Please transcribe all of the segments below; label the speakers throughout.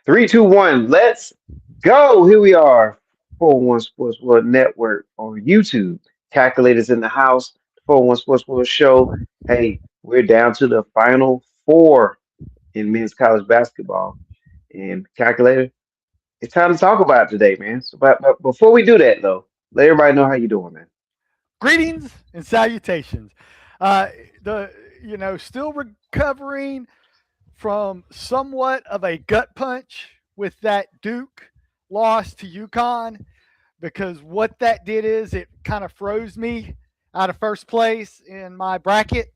Speaker 1: Three, two, one. Let's go. Here we are. 401 Sports World Network on YouTube. Calculators in the house. 401 Sports World Show. Hey, we're down to the final four in men's college basketball. And calculator, it's time to talk about it today, man. So, but before we do that, though, let everybody know how you doing, man.
Speaker 2: Greetings and salutations. Uh, the still recovering from somewhat of a gut punch with that Duke loss to UConn because what that did is it kind of froze me out of first place in my bracket.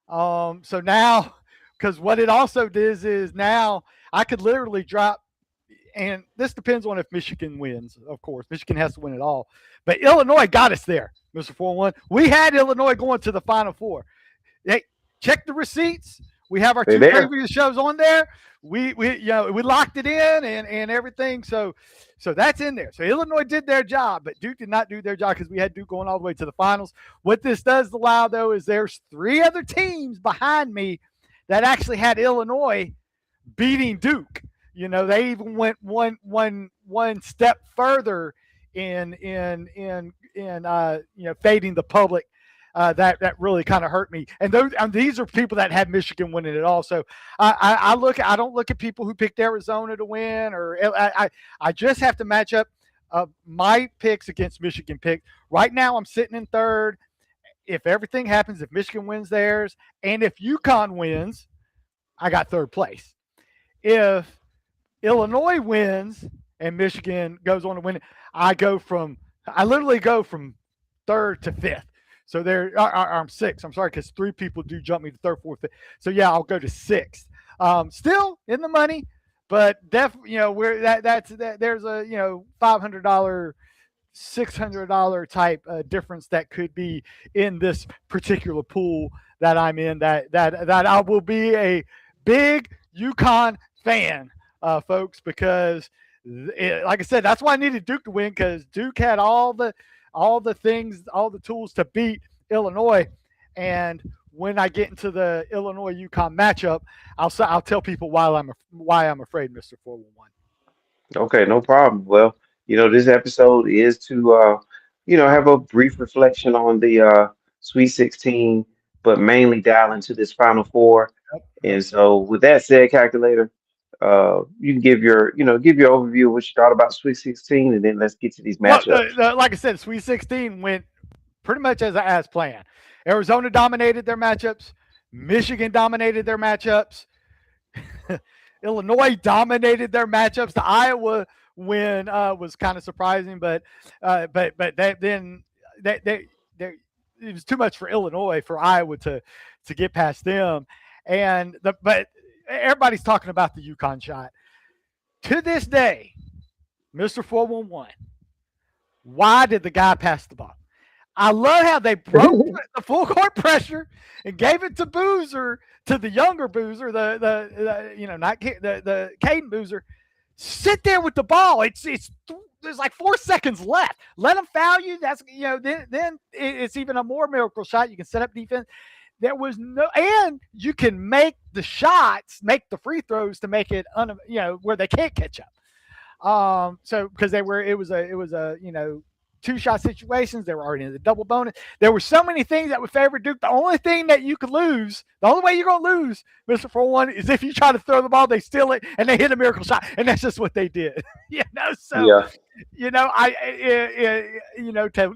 Speaker 2: So now, because what it also does is now I could literally drop, and this depends on if Michigan wins, of course. Michigan has to win it all. But Illinois got us there, Mr. 4-1. We had Illinois going to the Final Four. Hey, check the receipts. We have our
Speaker 1: They
Speaker 2: two
Speaker 1: there?
Speaker 2: previous shows on there. We locked it in and everything. So that's in there. So Illinois did their job, but Duke did not do their job because we had Duke going all the way to the finals. What this does allow though is there's three other teams behind me that actually had Illinois beating Duke. They even went one step further in fading the public. That really kind of hurt me. And these are people that had Michigan winning it all. So I don't look at people who picked Arizona to win, or I just have to match up my picks against Michigan picks. Right now, I'm sitting in third. If everything happens, if Michigan wins theirs, and if UConn wins, I got third place. If Illinois wins and Michigan goes on to win, I literally go from third to fifth. So I'm sixth. I'm sorry, because three people do jump me to third, fourth, fifth. So yeah, I'll go to sixth. Still in the money, but we're there's a $500, $600 type difference that could be in this particular pool that I'm in. That I will be a big UConn fan, folks, because like I said, that's why I needed Duke to win, because Duke had all the things, all the tools to beat Illinois. And when I get into the Illinois UConn matchup, I'll tell people why I'm afraid, Mister 411.
Speaker 1: Okay, no problem. Well, this episode is to have a brief reflection on the Sweet 16, but mainly dial into this Final Four.
Speaker 2: Yep, yep.
Speaker 1: And so with that said, calculator, you can give your overview of what you thought about Sweet 16, and then let's get to these
Speaker 2: Well,
Speaker 1: matchups.
Speaker 2: like I said, Sweet 16 went pretty much as planned. Arizona dominated their matchups. Michigan dominated their matchups. Illinois dominated their matchups. The Iowa win was kind of surprising, but then they it was too much for Illinois for Iowa to get past them. But everybody's talking about the UConn shot. To this day, Mr. 411, why did the guy pass the ball? I love how they broke the full court pressure and gave it to Boozer, to the younger Boozer, the not the Caden Boozer. Sit there with the ball. It's there's like 4 seconds left. Let them foul you. That's then it's even a more miracle shot. You can set up defense. There was no, and you can make the shots, make the free throws to make it where they can't catch up. So because it was a two shot situations. They were already in the double bonus. There were so many things that would favor Duke. The only thing that you could lose, the only way you're going to lose, Mister 4-1, is if you try to throw the ball, they steal it, and they hit a miracle shot, and that's just what they did. So
Speaker 1: Yeah.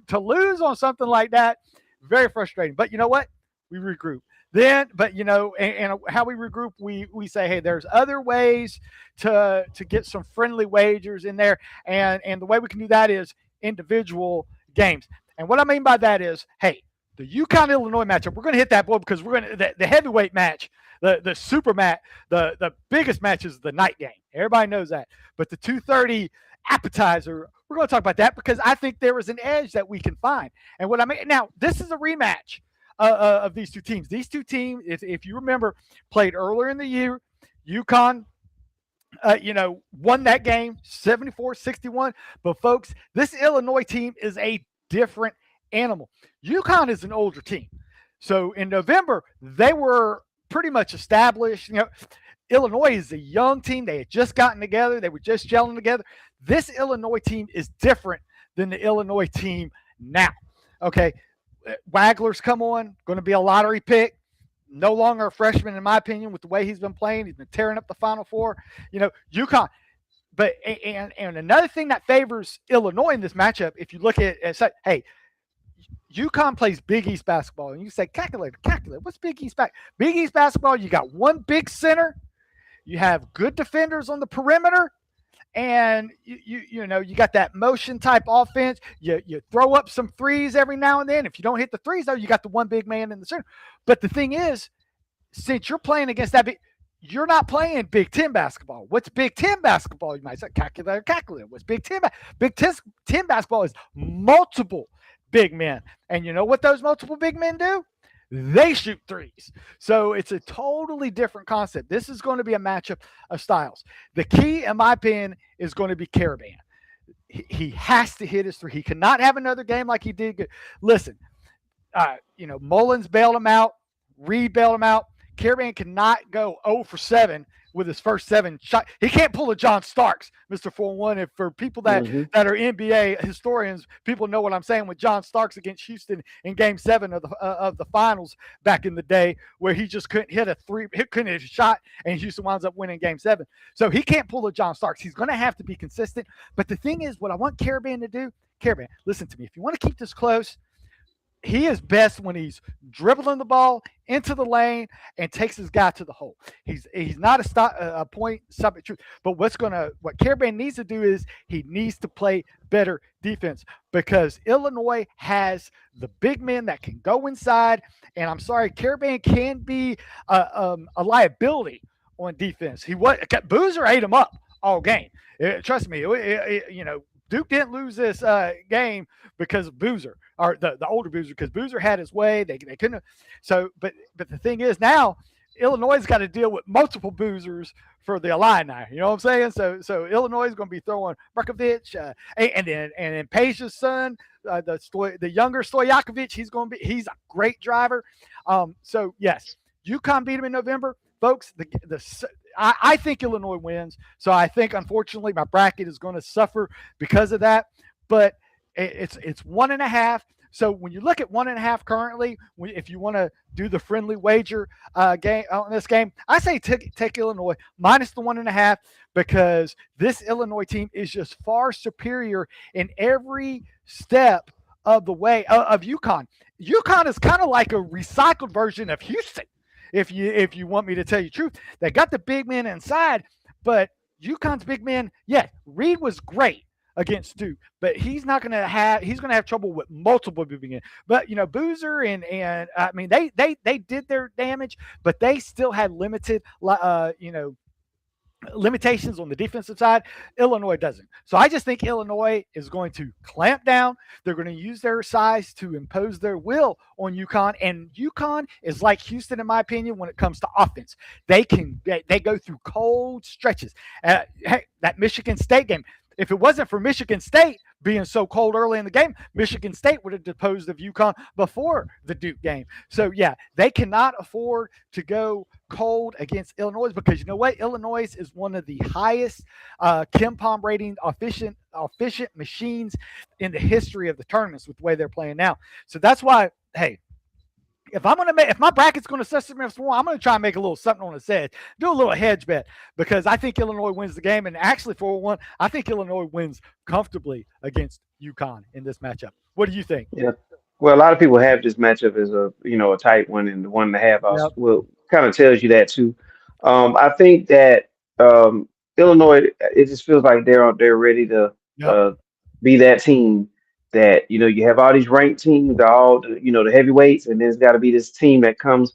Speaker 2: to lose on something like that, very frustrating. But you know what? We regroup. Then, but and how we regroup, we say, hey, there's other ways to get some friendly wagers in there, and the way we can do that is individual games. And what I mean by that is, hey, the UConn Illinois matchup, we're going to hit that boy because we're going to the heavyweight match, the super match, the biggest match is the night game. Everybody knows that. But the 2:30 appetizer, we're going to talk about that because I think there is an edge that we can find. And what I mean now, this is a rematch of these two teams. These two teams, if you remember, played earlier in the year. UConn won that game 74-61. But folks, this Illinois team is a different animal. UConn is an older team. So in November, they were pretty much established. Illinois is a young team. They had just gotten together. They were just gelling together. This Illinois team is different than the Illinois team now. Okay, Wagler's come on, going to be a lottery pick. No longer a freshman, in my opinion, with the way he's been playing. He's been tearing up the Final Four. UConn. But and another thing that favors Illinois in this matchup, if you look at it, say, hey, UConn plays Big East basketball, and you say, calculator, what's Big East basketball? Big East basketball, you got one big center, you have good defenders on the perimeter, and you got that motion type offense. You throw up some threes every now and then. If you don't hit the threes, though, you got the one big man in the center. But the thing is, since you're playing against that big, you're not playing Big Ten basketball. What's Big Ten basketball? You might say, calculator. What's Big Ten? Big Ten basketball is multiple big men. And you know what those multiple big men do? They shoot threes. So it's a totally different concept. This is going to be a matchup of styles. The key, in my opinion, is going to be Caravan. He has to hit his three. He cannot have another game like he did. Listen, Mullins bailed him out. Reed bailed him out. Caravan cannot go 0 for 7 with his first 7 shot. He can't pull a John Starks, Mr. 4-1. If for people that are NBA historians, people know what I'm saying with John Starks against Houston in Game 7 of the finals back in the day, where he just couldn't hit couldn't hit a shot, and Houston winds up winning Game 7. So he can't pull a John Starks. He's going to have to be consistent. But the thing is, what I want Caravan to do, listen to me. If you want to keep this close, he is best when he's dribbling the ball into the lane and takes his guy to the hole. He's not a point substitute. But what Caravan needs to do is he needs to play better defense, because Illinois has the big men that can go inside. And I'm sorry, Caravan can be a liability on defense. Boozer ate him up all game. Trust me, Duke didn't lose this game because of Boozer, or the older Boozer, because Boozer had his way. They couldn't. So, but the thing is, now Illinois' got to deal with multiple Boozers for the Illini. You know what I'm saying? So Illinois is going to be throwing Brkovich, and then Page's son, the younger Stojakovic. He's a great driver. So yes, UConn beat him in November, folks. I think Illinois wins. So I think, unfortunately, my bracket is going to suffer because of that. But it's 1.5. So when you look at 1.5 currently, if you want to do the friendly wager game on this game, I say take Illinois minus the 1.5, because this Illinois team is just far superior in every step of the way of UConn. UConn is kind of like a recycled version of Houston. If you want me to tell you the truth, they got the big men inside, but UConn's big men, yeah, Reed was great against Duke, but he's going to have trouble with multiple big men. But Boozer and I mean they did their damage, but they still had limited limitations on the defensive side. Illinois doesn't. So I just think Illinois is going to clamp down. They're going to use their size to impose their will on UConn. And UConn is like Houston, in my opinion, when it comes to offense. They go through cold stretches. Hey, that Michigan State game, if it wasn't for Michigan State being so cold early in the game, Michigan State would have disposed of UConn before the Duke game. So, yeah, they cannot afford to go cold against Illinois, because you know what? Illinois is one of the highest KenPom rating efficient machines in the history of the tournaments with the way they're playing now. So that's why, hey, if my bracket's going to set me up, I'm going to try and make a little something on its edge, do a little hedge bet, because I think Illinois wins the game. And actually, for one, I think Illinois wins comfortably against UConn in this matchup. What do you think?
Speaker 1: Yeah. Well, a lot of people have this matchup as a tight one, and the 1.5
Speaker 2: Yep.
Speaker 1: will kind of tells you that too. I think that Illinois, it just feels like they're ready to
Speaker 2: Yep.
Speaker 1: uh, be that team that you have all these ranked teams, all the heavyweights, and there's got to be this team that comes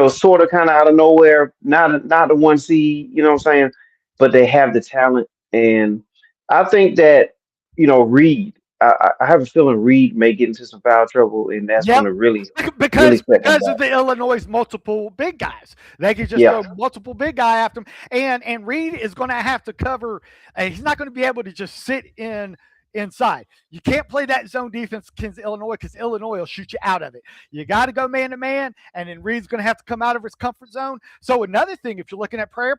Speaker 1: sort of kind of out of nowhere, not the one seed, you know what I'm saying? But they have the talent, and I think that Reed. I have a feeling Reed may get into some foul trouble, and that's going
Speaker 2: Yep.
Speaker 1: to really
Speaker 2: Because
Speaker 1: set them
Speaker 2: of
Speaker 1: back.
Speaker 2: the Illinois multiple big guys, they could just
Speaker 1: Yeah,
Speaker 2: throw multiple big guy after him, and Reed is going to have to cover. He's not going to be able to just sit in inside. You can't play that zone defense against Illinois because Illinois will shoot you out of it. You got to go man to man, and then Reed's going to have to come out of his comfort zone. So another thing, if you're looking at player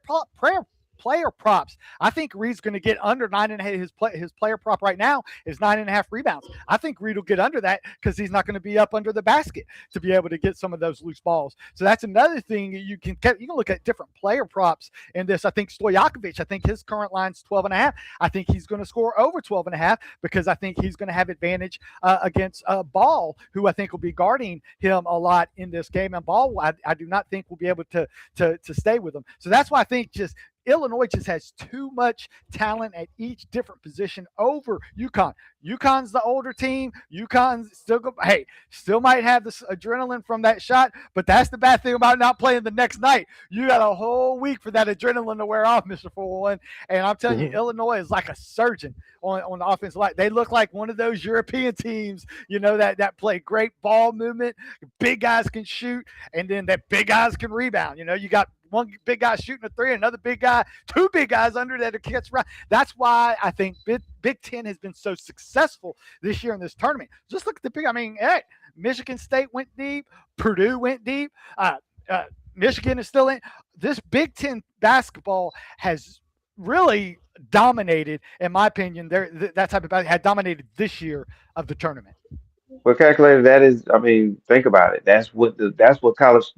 Speaker 2: props, I think Reed's going to get under 9.5. His player prop right now is 9.5 rebounds. I think Reed will get under that because he's not going to be up under the basket to be able to get some of those loose balls. So that's another thing you can look at different player props in this. I think Stojakovic, I think his current line's 12.5. I think he's going to score over 12.5 because I think he's going to have advantage against Ball, who I think will be guarding him a lot in this game. And Ball, I do not think will be able to stay with him. So that's why I think just Illinois just has too much talent at each different position over UConn. UConn's the older team. UConn's still might have this adrenaline from that shot, but that's the bad thing about not playing the next night. You got a whole week for that adrenaline to wear off, Mr. 401. And I'm telling you,
Speaker 1: Mhm.
Speaker 2: Illinois is like a surgeon on the offensive line. They look like one of those European teams, that play great ball movement. Big guys can shoot, and then that big guys can rebound. You got one big guy shooting a three, another big guy, two big guys under that catch right. That's why I think Big Ten has been so successful this year in this tournament. Just look at the big. I mean, hey, Michigan State went deep, Purdue went deep. Michigan is still in. This Big Ten basketball has really dominated, in my opinion. That type of basketball had dominated this year of the tournament.
Speaker 1: Well, calculated, that is, I mean, think about it. That's what college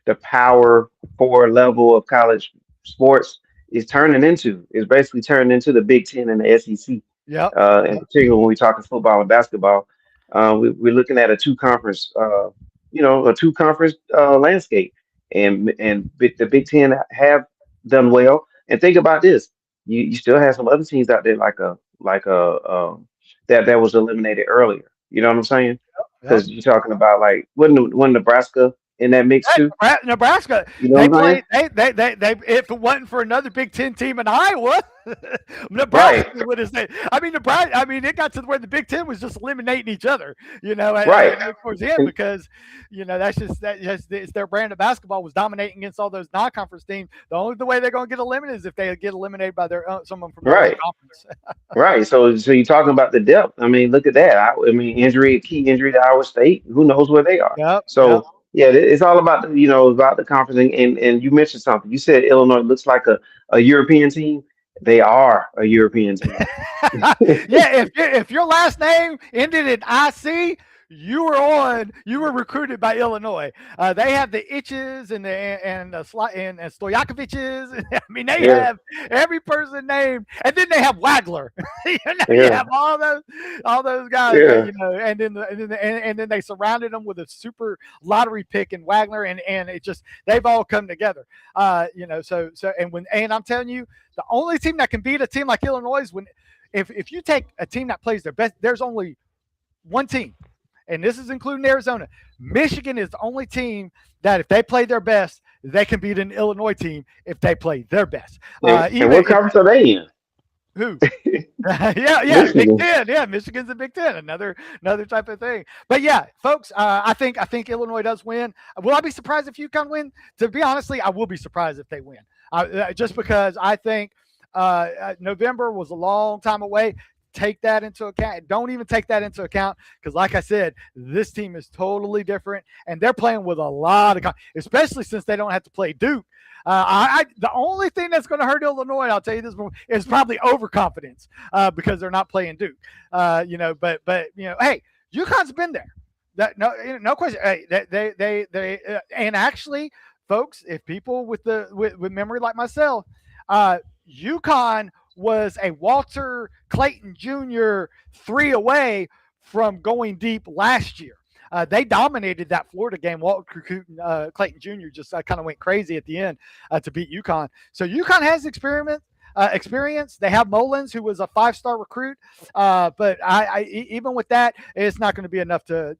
Speaker 1: the power four level of college sports is turning into. Is basically turning into the Big Ten and the SEC.
Speaker 2: Yep.
Speaker 1: In particular, when we talking football and basketball, we're looking at a two conference landscape, the Big Ten have done well. And think about this: you still have some other teams out there that was eliminated earlier. You know what I'm saying?
Speaker 2: Yep.
Speaker 1: Because you're talking about like wasn't Nebraska in that mix too?
Speaker 2: Nebraska,
Speaker 1: You know
Speaker 2: they
Speaker 1: what I'm saying?
Speaker 2: played. They. If it wasn't for another Big Ten team in Iowa, Nebraska
Speaker 1: Right,
Speaker 2: would have said. I mean, Nebraska. I mean, it got to where the Big Ten was just eliminating each other.
Speaker 1: right.
Speaker 2: Towards the end
Speaker 1: And
Speaker 2: because that's it's their brand of basketball was dominating against all those non-conference teams. The way they're going to get eliminated is if they get eliminated by someone from their own
Speaker 1: right.
Speaker 2: conference.
Speaker 1: Right. So you're talking about the depth. I mean, look at that. I mean, key injury to Iowa State. Who knows where they are?
Speaker 2: Yep. Yep.
Speaker 1: So yeah, it's all about about the conference. And you mentioned something. You said Illinois looks like a European team. They are a European team.
Speaker 2: Yeah, if your last name ended in IC, you were recruited by Illinois. They have the itches and Stojakovic's. I mean, they
Speaker 1: Yeah,
Speaker 2: have every person named, and then they have Wagler. You
Speaker 1: yeah,
Speaker 2: have all those guys that
Speaker 1: yeah.
Speaker 2: and then they surrounded them with a super lottery pick in Wagner, and it just they've all come together. And I'm telling you, the only team that can beat a team like Illinois is when if you take a team that plays their best, there's only one team, and this is including Arizona. Michigan is the only team that if they play their best, they can beat an Illinois team if they play their best.
Speaker 1: And
Speaker 2: Even
Speaker 1: what conference are they in?
Speaker 2: who? Yeah, Big
Speaker 1: Michigan.
Speaker 2: Ten. Yeah, Michigan's a Big Ten. Another type of thing. But yeah, folks, I think Illinois does win. Will I be surprised if UConn win? To be honestly, I will be surprised if they win. Just because I think November was a long time away. Take that into account. Don't even take that into account because, like I said, this team is totally different, and they're playing with a lot of, especially since they don't have to play Duke. The only thing that's going to hurt Illinois, I'll tell you this, is probably overconfidence because they're not playing Duke. Hey, UConn's been there. No question. Hey, and actually, folks, if people with memory like myself, UConn was a Walter Clayton Jr. 3 away from going deep last year. They dominated that Florida game. Walter Clayton Jr. just kind of went crazy at the end to beat UConn. So UConn has experience. They have Mullins, who was a 5-star recruit, but even with that, it's not going to be enough to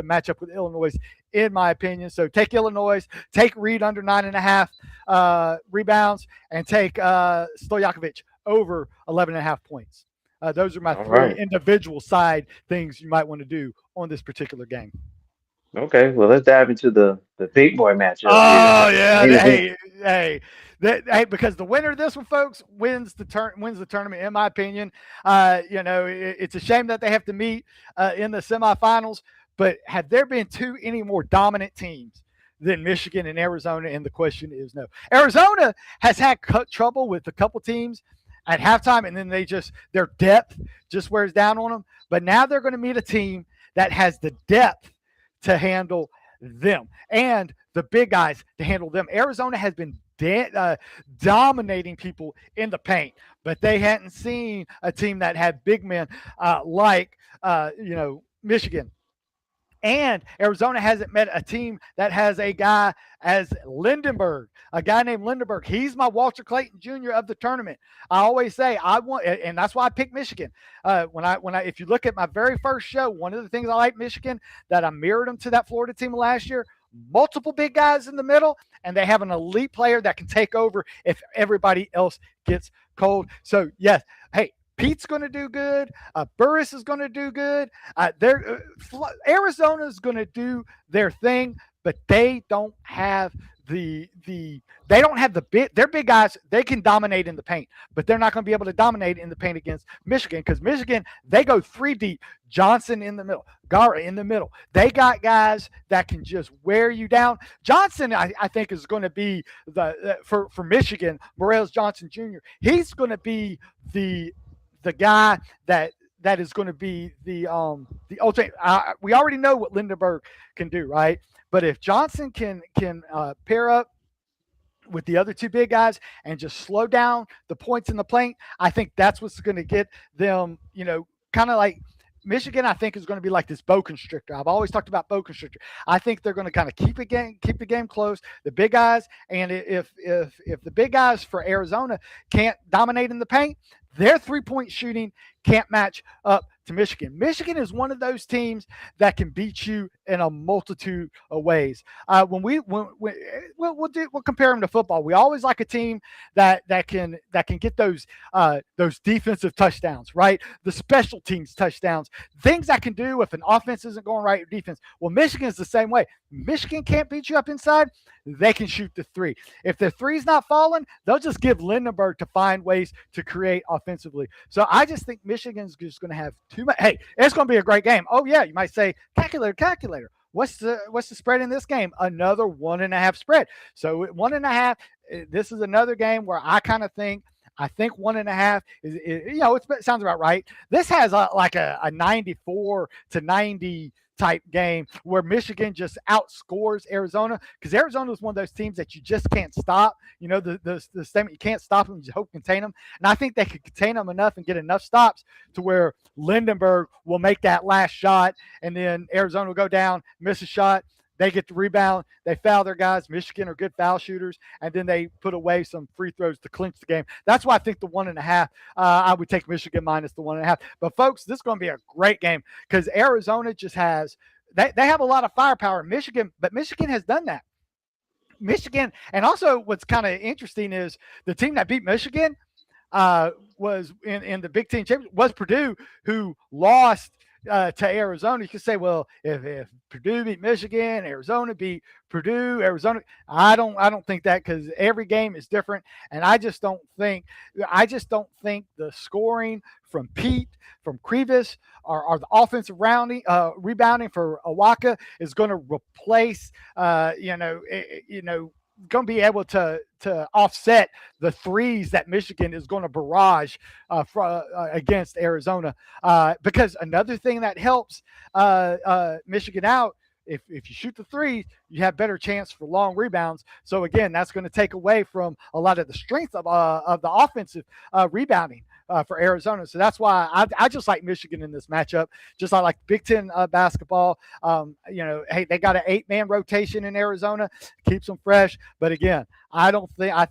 Speaker 2: match up with Illinois, in my opinion. So take Illinois, take Reed under 9.5 rebounds, and take Stojakovic over 11.5 points. Those are my
Speaker 1: All
Speaker 2: three
Speaker 1: right.
Speaker 2: individual side things you might want to do on this particular game.
Speaker 1: Okay. Well, let's dive into the big boy matchup here.
Speaker 2: Oh yeah,
Speaker 1: Main
Speaker 2: hey,
Speaker 1: event.
Speaker 2: hey, hey, because the winner of this one, folks, wins the tournament. In my opinion, it's a shame that they have to meet in the semifinals. But have there been any more dominant teams than Michigan and Arizona? And the question is no. Arizona has had trouble with a couple teams at halftime, and then their depth just wears down on them. But now they're going to meet a team that has the depth to handle them and the big guys to handle them. Arizona has been dominating people in the paint, but they hadn't seen a team that had big men like Michigan. And Arizona hasn't met a team that has a guy as Lindenberg, a guy named Lindenberg. He's my Walter Clayton Jr. of the tournament. I always say I want, and that's why I picked Michigan. If you look at my very first show, one of the things I like Michigan that I mirrored them to that Florida team last year. Multiple big guys in the middle, and they have an elite player that can take over if everybody else gets cold. So yes, hey, Pete's going to do good. Burris is going to do good. Arizona's going to do their thing, but they don't have they don't have the big. Their big guys. They can dominate in the paint, but they're not going to be able to dominate in the paint against Michigan because Michigan they go three deep. Johnson in the middle, Gara in the middle. They got guys that can just wear you down. Johnson, I think, is going to be for Michigan. Morales Johnson Jr. He's going to be the guy that is going to be the ultimate. We already know what Lindenberg can do, right? But if Johnson can pair up with the other two big guys and just slow down the points in the paint, I think that's what's going to get them. Kind of like Michigan, I think is going to be like this bow constrictor. I've always talked about bow constrictor. I think they're going to kind of keep the game close. The big guys, and if the big guys for Arizona can't dominate in the paint, their 3-point shooting can't match up to Michigan. Michigan is one of those teams that can beat you in a multitude of ways. We'll compare them to football. We always like a team that can get those defensive touchdowns, right? The special teams touchdowns, things that can do if an offense isn't going right, defense. Well, Michigan is the same way. Michigan can't beat you up inside. They can shoot the three. If the three's not falling, they'll just give Lindenberg to find ways to create offensively. So I just think Michigan's just going to have too much. Hey, it's going to be a great game. Oh yeah, you might say calculator. What's the spread in this game? Another 1.5 spread. So 1.5. This is another game where I kind of think. I think 1.5 is it sounds about right. This has a 94-90 type game where Michigan just outscores Arizona because Arizona is one of those teams that you just can't stop. The statement you can't stop them, you hope contain them, and I think they could contain them enough and get enough stops to where Lindenberg will make that last shot, and then Arizona will go down, miss a shot. They get the rebound. They foul their guys. Michigan are good foul shooters, and then they put away some free throws to clinch the game. That's why I think the 1.5. I would take Michigan minus the 1.5. But folks, this is going to be a great game because Arizona just has they have a lot of firepower. But Michigan has done that. Michigan, and also what's kind of interesting is the team that beat Michigan was in the Big Ten Championship was Purdue, who lost to Arizona. You could say, well, if Purdue beat Michigan, Arizona beat Purdue, Arizona. I don't think that because every game is different, and I just don't think the scoring from Pete, from Krevis, or the offensive rebounding for Awaka is going to replace, going to be able to offset the threes that Michigan is going to barrage against Arizona. Because another thing that helps Michigan out, if you shoot the three, you have better chance for long rebounds. So again, that's going to take away from a lot of the strength of the offensive rebounding for Arizona. So that's why I just like Michigan in this matchup. Just like Big Ten basketball. Hey, they got an 8-man rotation in Arizona, keeps them fresh. But again, I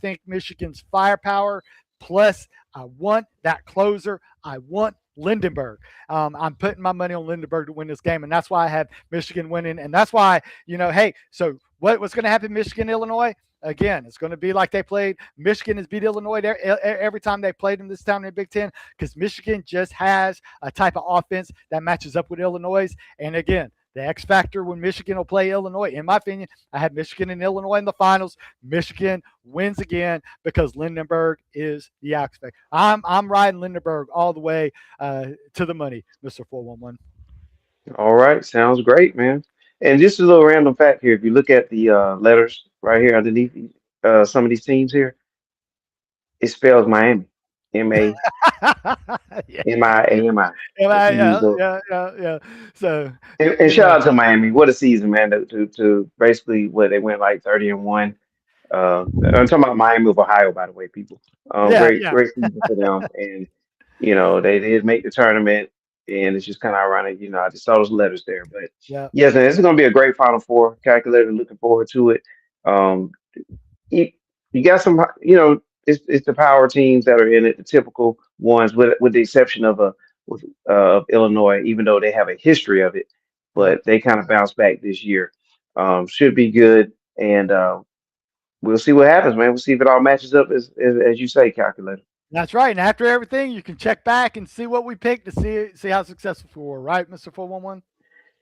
Speaker 2: think Michigan's firepower plus I want that closer. I want Lindenberg. I'm putting my money on Lindenberg to win this game, and that's why I have Michigan winning. And that's why, hey, so what's going to happen, Michigan, Illinois? Again, it's going to be like they played. Michigan has beat Illinois every time they played them this time in the Big Ten because Michigan just has a type of offense that matches up with Illinois. And again, the X factor when Michigan will play Illinois. In my opinion, I have Michigan and Illinois in the finals. Michigan wins again because Lindenberg is the X factor. I'm riding Lindenberg all the way to the money, Mister 411.
Speaker 1: All right, sounds great, man. And just a little random fact here: if you look at the letters right here underneath some of these teams here, it spells Miami, M-A.
Speaker 2: Yeah,
Speaker 1: MIAMI. If you use
Speaker 2: yeah,
Speaker 1: those.
Speaker 2: yeah, yeah, yeah. So
Speaker 1: And
Speaker 2: you
Speaker 1: shout
Speaker 2: know,
Speaker 1: out to Miami. What a season, man. To basically what they went like 30-1. I'm talking about Miami of Ohio, by the way, people.
Speaker 2: yeah, yeah,
Speaker 1: Great season for them. And they did make the tournament, and it's just kind of ironic. I just saw those letters there. But
Speaker 2: yeah,
Speaker 1: yes, man, this is gonna be a great Final Four. Calculator, looking forward to it. Um, you, you got some, it's the power teams that are in it, the typical ones, with the exception of of Illinois, even though they have a history of it,
Speaker 2: yeah.
Speaker 1: but they kind of bounced back this year. Should be good, and we'll see what happens, man. We'll see if it all matches up as you say, calculator.
Speaker 2: That's right. And after everything, you can check back and see what we picked to see how successful we were. Right, Mister 411.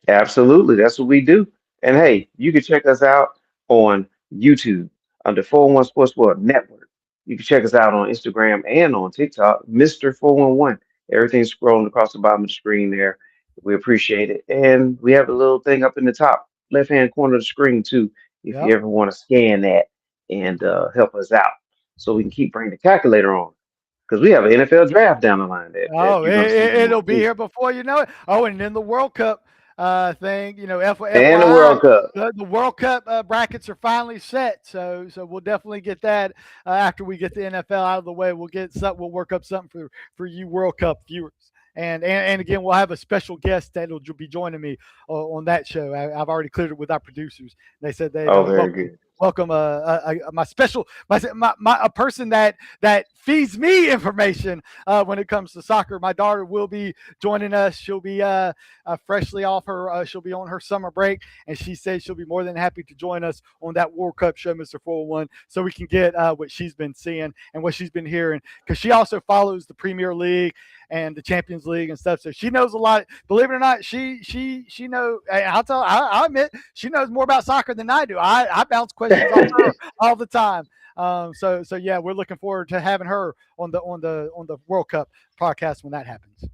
Speaker 1: Absolutely. That's what we do. And hey, you can check us out on YouTube under 411 Sports World Network. You can check us out on Instagram and on TikTok, Mr. 411. Everything's scrolling across the bottom of the screen there. We appreciate it. And we have a little thing up in the top left hand corner of the screen, too, if you
Speaker 2: Yep.
Speaker 1: ever want to scan that and help us out so we can keep bringing the calculator on. Because we have an NFL draft down the line that
Speaker 2: Oh,
Speaker 1: you're going to see more
Speaker 2: it'll
Speaker 1: of,
Speaker 2: be
Speaker 1: too.
Speaker 2: here before you know it. Oh, and then the World Cup thing,
Speaker 1: And the
Speaker 2: FYI,
Speaker 1: World Cup.
Speaker 2: the World Cup brackets are finally set. So we'll definitely get that after we get the NFL out of the way. We'll get something. We'll work up something for you World Cup viewers. And again, we'll have a special guest that'll be joining me on that show. I've already cleared it with our producers. They said they'd
Speaker 1: Oh, very
Speaker 2: welcome
Speaker 1: good.
Speaker 2: my special my a person that feeds me information when it comes to soccer. My daughter will be joining us. She'll be freshly off her. She'll be on her summer break, and she said she'll be more than happy to join us on that World Cup show, Mister 401, so we can get what she's been seeing and what she's been hearing, because she also follows the Premier League and the Champions League and stuff. So she knows a lot. Believe it or not, she knows. I'll admit she knows more about soccer than I do. I bounce questions off her all the time. So yeah, we're looking forward to having her on the World Cup podcast when that happens.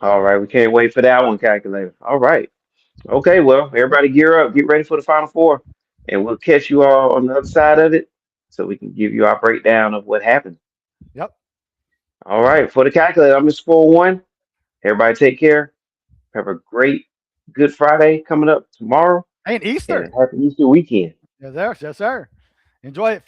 Speaker 1: All right, we can't wait for that one, calculator. All right. Okay, well,
Speaker 2: Yep.
Speaker 1: everybody gear up, get ready for the Final Four, and we'll catch you all on the other side of it so we can give you our breakdown of what happened.
Speaker 2: Yep.
Speaker 1: All right, for the calculator, I'm Mr. 401. Everybody take care. Have a great Good Friday coming up tomorrow,
Speaker 2: And
Speaker 1: and
Speaker 2: Easter.
Speaker 1: a happy Easter weekend.
Speaker 2: Yes, sir. Yes, sir. Enjoy it,